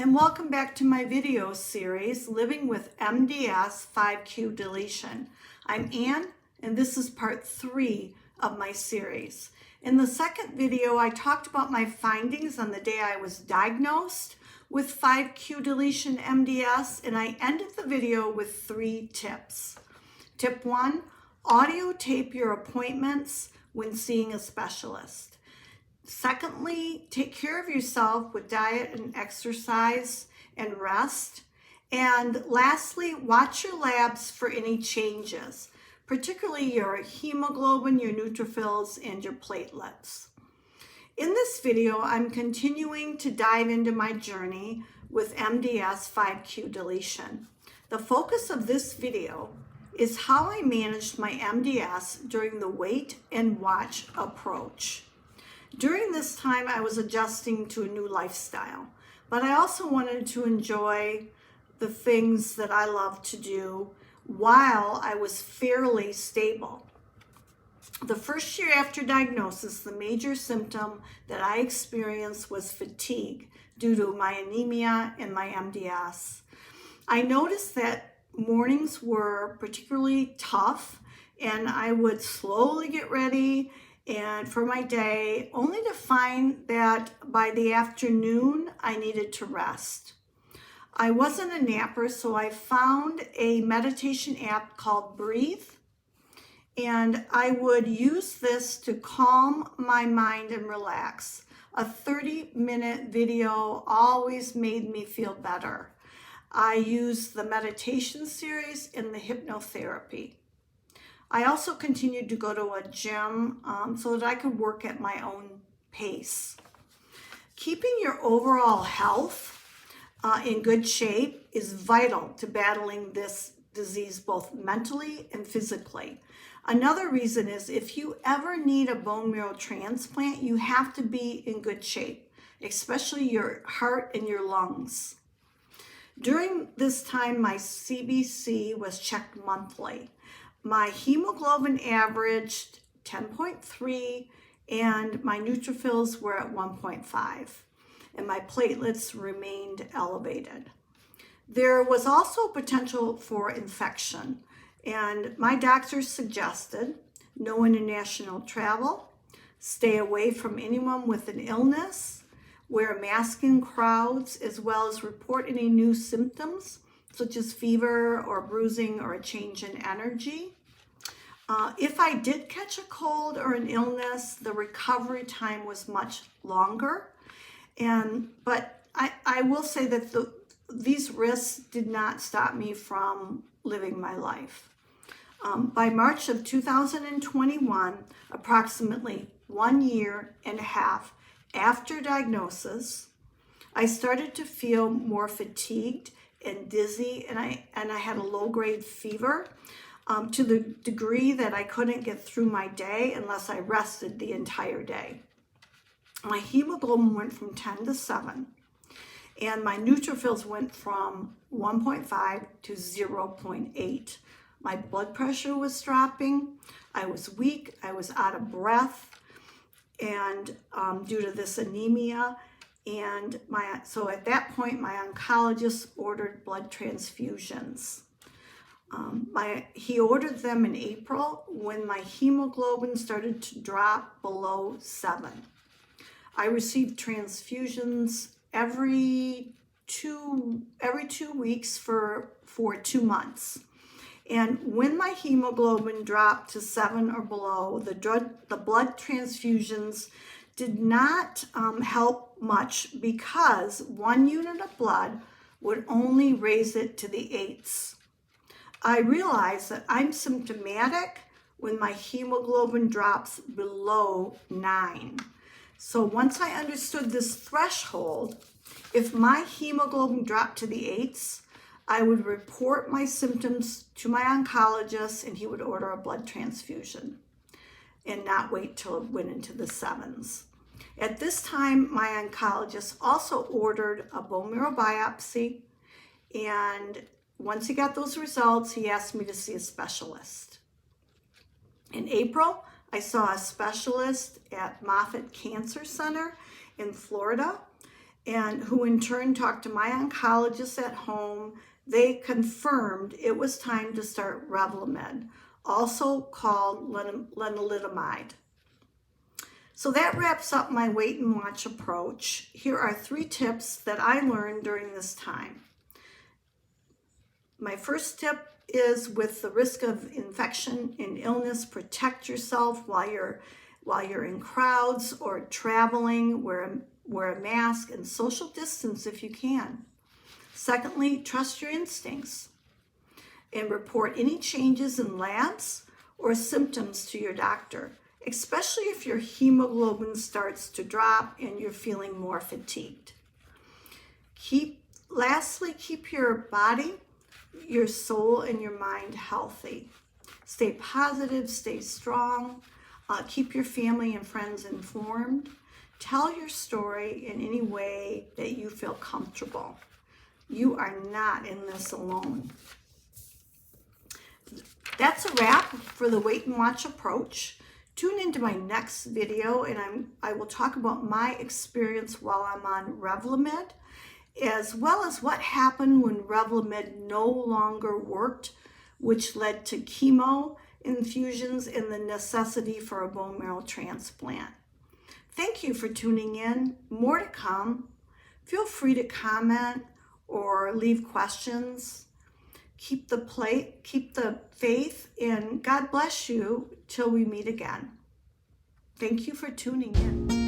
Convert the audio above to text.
and welcome back to my video series, Living with MDS 5q Deletion. I'm Ann, and this is part 3 of my series. In the second video, I talked about my findings on the day I was diagnosed with 5q Deletion MDS, and I ended the video with 3 tips. Tip 1, audio tape your appointments when seeing a specialist. Secondly, take care of yourself with diet and exercise and rest. And lastly, watch your labs for any changes, particularly your hemoglobin, your neutrophils, and your platelets. In this video, I'm continuing to dive into my journey with MDS 5q deletion. The focus of this video is how I managed my MDS during the wait and watch approach. During this time, I was adjusting to a new lifestyle, but I also wanted to enjoy the things that I love to do while I was fairly stable. The first year after diagnosis, the major symptom that I experienced was fatigue due to my anemia and my MDS. I noticed that mornings were particularly tough, and I would slowly get ready and for my day, only to find that by the afternoon, I needed to rest. I wasn't a napper, so I found a meditation app called Breathe, and I would use this to calm my mind and relax. A 30-minute video always made me feel better. I used the meditation series and the hypnotherapy. I also continued to go to a gym so that I could work at my own pace. Keeping your overall health in good shape is vital to battling this disease both mentally and physically. Another reason is if you ever need a bone marrow transplant, you have to be in good shape, especially your heart and your lungs. During this time, my CBC was checked monthly. My hemoglobin averaged 10.3 and my neutrophils were at 1.5 and my platelets remained elevated. There was also potential for infection, and my doctor suggested no international travel, stay away from anyone with an illness, wear a mask in crowds, as well as report any new symptoms such as fever or bruising or a change in energy. If I did catch a cold or an illness, the recovery time was much longer. But I will say that these risks did not stop me from living my life. By March of 2021, approximately 1.5 years after diagnosis, I started to feel more fatigued and dizzy, and I had a low-grade fever to the degree that I couldn't get through my day unless I rested the entire day. My hemoglobin went from 10 to 7, and my neutrophils went from 1.5 to 0.8. My blood pressure was dropping. I was weak. I was out of breath, and due to this anemia. And so at that point, my oncologist ordered blood transfusions. He ordered them in April when my hemoglobin started to drop below 7. I received transfusions every two weeks for 2 months. And when my hemoglobin dropped to 7 or below, the blood transfusions did not help much because 1 unit of blood would only raise it to the 8ths. I realized that I'm symptomatic when my hemoglobin drops below 9. So once I understood this threshold, if my hemoglobin dropped to the 8ths, I would report my symptoms to my oncologist and he would order a blood transfusion and not wait till it went into the 7s. At this time, my oncologist also ordered a bone marrow biopsy, and once he got those results, he asked me to see a specialist. In April, I saw a specialist at Moffitt Cancer Center in Florida, and who in turn talked to my oncologist at home. They confirmed it was time to start Revlimid, also called lenalidomide. So that wraps up my wait and watch approach. Here are 3 tips that I learned during this time. My first tip is, with the risk of infection and illness, protect yourself while you're in crowds or traveling. Wear a mask and social distance if you can. Secondly, trust your instincts and report any changes in labs or symptoms to your doctor, especially if your hemoglobin starts to drop and you're feeling more fatigued. Lastly, keep your body, your soul, and your mind healthy. Stay positive, stay strong, keep your family and friends informed. Tell your story in any way that you feel comfortable. You are not in this alone. That's a wrap for the wait and watch approach. Tune into my next video, and I will talk about my experience while I'm on Revlimid, as well as what happened when Revlimid no longer worked, which led to chemo infusions and the necessity for a bone marrow transplant. Thank you for tuning in. More to come. Feel free to comment or leave questions. Keep the faith, and God bless you till we meet again. Thank you for tuning in.